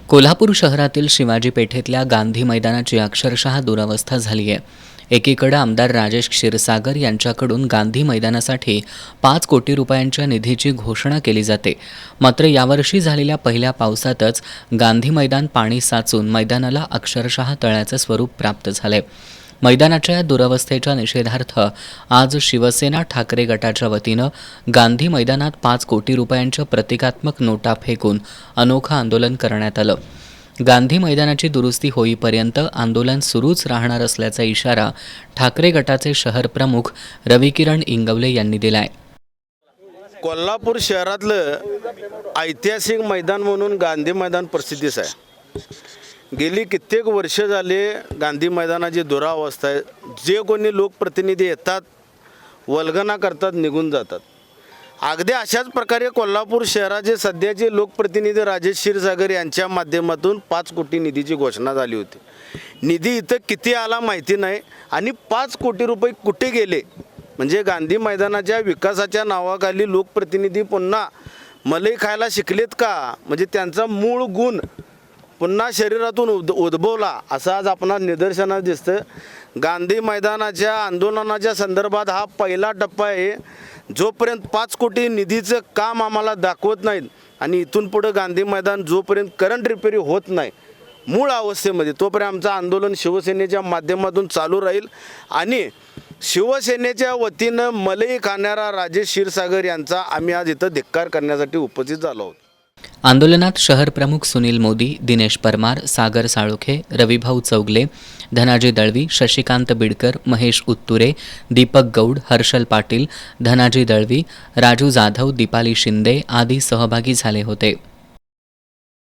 कोल्हापूर शहरातील शिवाजी पेठेतल्या गांधी मैदानाची अक्षरशः दुरवस्था झाली आहे। एकीकडे आमदार राजेश क्षीरसागर यांच्याकडून गांधी मैदानासाठी 5 कोटी रुपयांच्या निधीची घोषणा केली जाते। मात्र यावर्षी झालेल्या पहिल्या पावसातच गांधी मैदान पाणी साचून मैदानाला अक्षरशः तळ्याचे स्वरूप प्राप्त झाले। मैदानाच्या या दुरवस्थेच्या निषेधार्थ आज शिवसेना ठाकरे गटाच्या वतीनं गांधी मैदानात 5 कोटी रुपयांच्या प्रतिकात्मक नोटा फेकून अनोखं आंदोलन करण्यात आलं। गांधी मैदानाची दुरुस्ती होईपर्यंत आंदोलन सुरूच राहणार असल्याचा इशारा ठाकरे गटाचे शहर प्रमुख रविकिरण इंगवले यांनी दिलाय। कोल्हापूर शहरातलं ऐतिहासिक मैदान म्हणून गांधी मैदान प्रसिद्धीस आहे। गेली कित्येक वर्ष झाले गांधी मैदानाची दुरावस्था आहे। जे कोणी लोकप्रतिनिधी येतात, वल्गना करतात, निघून जातात। अगदी अशाच प्रकारे कोल्हापूर शहराचे सध्याचे लोकप्रतिनिधी राजेश क्षीरसागर यांच्या माध्यमातून 5 कोटी निधीची घोषणा झाली होती। निधी इथं किती आला माहिती नाही आणि 5 कोटी रुपये कुठे गेले म्हणजे गांधी मैदानाच्या विकासाच्या नावाखाली लोकप्रतिनिधी पुन्हा मलई खायला शिकलेत का, म्हणजे त्यांचा मूळ गुण पुन्हा शरीरातून उद्भवला असं आज आपणास निदर्शनास दिसतं। गांधी मैदानाच्या आंदोलनाच्या संदर्भात हा पहिला टप्पा आहे। जोपर्यंत 5 कोटी निधीचं काम आम्हाला दाखवत नाहीत आणि इथून पुढे गांधी मैदान जोपर्यंत करंट रिपेरी होत नाही मूळ अवस्थेमध्ये, तोपर्यंत आमचं आंदोलन शिवसेनेच्या माध्यमातून चालू राहील आणि शिवसेनेच्या वतीनं मलई खाणारा राजेश क्षीरसागर यांचा आम्ही आज इथं धिक्कार करण्यासाठी उपस्थित झालो आहोत। आंदोलनात शहर प्रमुख सुनील मोदी, दिनेश परमार, सागर साळुखे, रविभाऊ चौगले, धनाजी दळवी, शशिकांत बिडकर, महेश उत्तुरे, दीपक गौड, हर्षल पाटील, धनाजी दळवी, राजू जाधव, दीपाली शिंदे आदी सहभागी झाले होते।